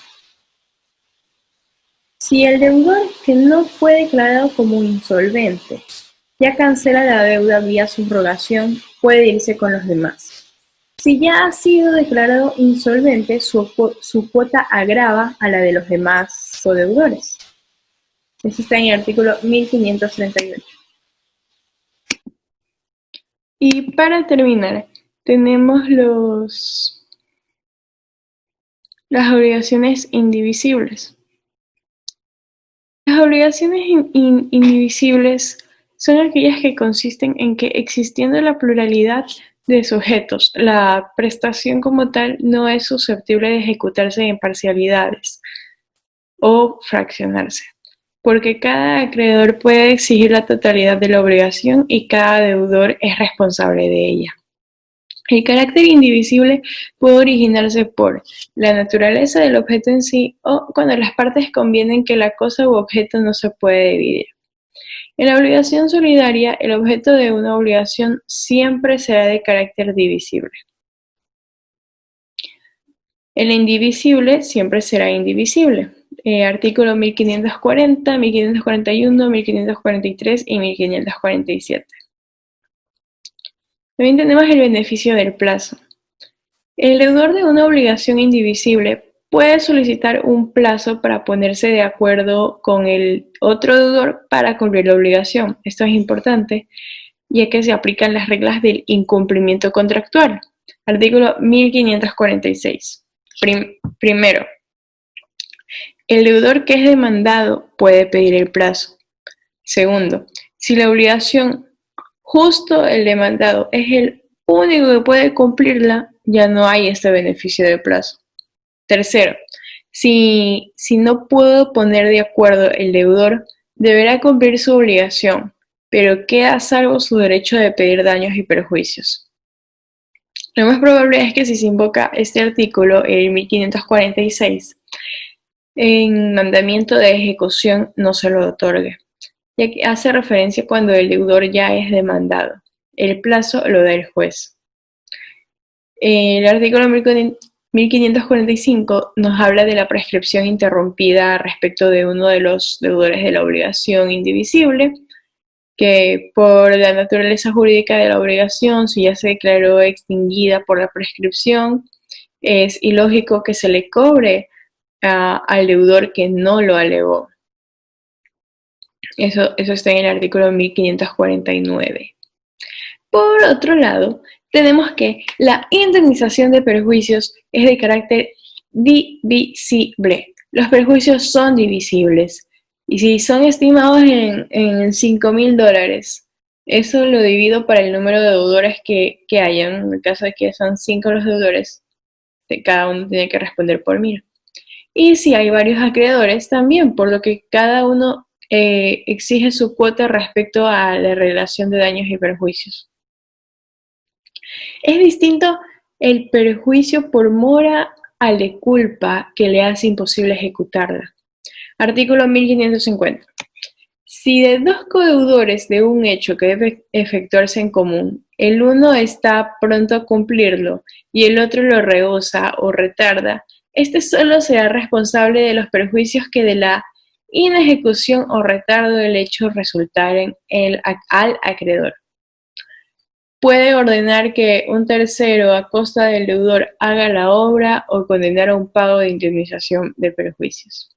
Si el deudor que no fue declarado como insolvente ya cancela la deuda vía subrogación, puede irse con los demás. Si ya ha sido declarado insolvente, su cuota agrava a la de los demás codeudores. Eso está en el artículo 1538. Y para terminar, tenemos las obligaciones indivisibles. Las obligaciones indivisibles son aquellas que consisten en que, existiendo la pluralidad de sujetos, la prestación como tal no es susceptible de ejecutarse en parcialidades o fraccionarse, porque cada acreedor puede exigir la totalidad de la obligación y cada deudor es responsable de ella. El carácter indivisible puede originarse por la naturaleza del objeto en sí o cuando las partes convienen que la cosa u objeto no se puede dividir. En la obligación solidaria, el objeto de una obligación siempre será de carácter divisible. El indivisible siempre será indivisible. Artículo 1540, 1541, 1543 y 1547. También tenemos el beneficio del plazo. El deudor de una obligación indivisible puede solicitar un plazo para ponerse de acuerdo con el otro deudor para cumplir la obligación. Esto es importante, ya que se aplican las reglas del incumplimiento contractual. Artículo 1546. Primero, el deudor que es demandado puede pedir el plazo. Segundo, si la obligación, justo el demandado, es el único que puede cumplirla, ya no hay este beneficio de plazo. Tercero, si no puedo poner de acuerdo el deudor, deberá cumplir su obligación, pero queda a salvo su derecho de pedir daños y perjuicios. Lo más probable es que si se invoca este artículo, el 1546, en mandamiento de ejecución no se lo otorgue, ya que hace referencia cuando el deudor ya es demandado. El plazo lo da el juez. El artículo 1545 nos habla de la prescripción interrumpida respecto de uno de los deudores de la obligación indivisible, que por la naturaleza jurídica de la obligación, si ya se declaró extinguida por la prescripción, es ilógico que se le cobre al deudor que no lo alegó. Eso está en el artículo 1549. Por otro lado, tenemos que la indemnización de perjuicios es de carácter divisible. Los perjuicios son divisibles. Y si son estimados en $5.000, eso lo divido para el número de deudores que hayan. En el caso de que son 5 los deudores, cada uno tiene que responder por 1.000. Y si hay varios acreedores, también, por lo que cada uno exige su cuota respecto a la relación de daños y perjuicios. Es distinto el perjuicio por mora al de culpa que le hace imposible ejecutarla. Artículo 1550. Si de dos codeudores de un hecho que debe efectuarse en común, el uno está pronto a cumplirlo y el otro lo rehúsa o retarda, este solo será responsable de los perjuicios que de la inejecución o retardo del hecho resultaren al acreedor. Puede ordenar que un tercero a costa del deudor haga la obra o condenar a un pago de indemnización de perjuicios.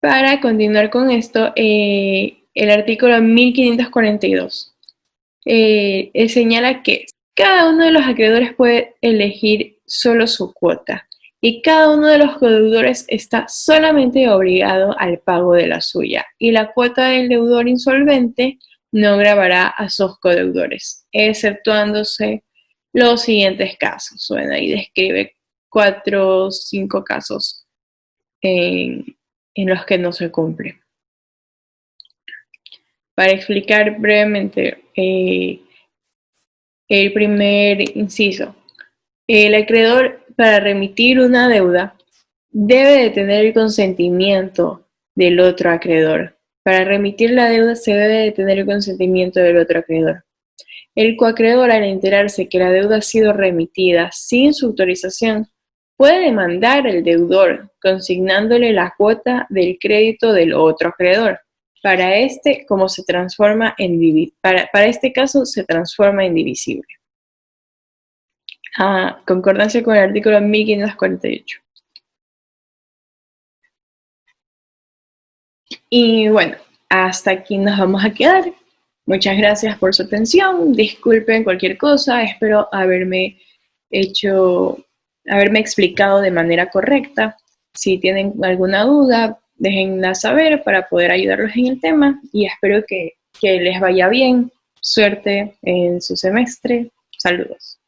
Para continuar con esto, el artículo 1542 señala que cada uno de los acreedores puede elegir solo su cuota y cada uno de los codeudores está solamente obligado al pago de la suya y la cuota del deudor insolvente no gravará a sus codeudores, exceptuándose los siguientes casos. Bueno, ahí describe 4 o 5 casos en los que no se cumple. Para explicar brevemente el primer inciso, el acreedor para remitir una deuda debe de tener el consentimiento del otro acreedor. Para remitir la deuda se debe de tener el consentimiento del otro acreedor. El coacreedor, al enterarse que la deuda ha sido remitida sin su autorización, puede demandar al deudor, consignándole la cuota del crédito del otro acreedor. Para este, como se transforma para este caso, se transforma en divisible. Concordancia con el artículo 1548. Y bueno, hasta aquí nos vamos a quedar. Muchas gracias por su atención. Disculpen cualquier cosa. Espero haberme explicado de manera correcta. Si tienen alguna duda, déjenla saber para poder ayudarlos en el tema y espero que les vaya bien. Suerte en su semestre. Saludos.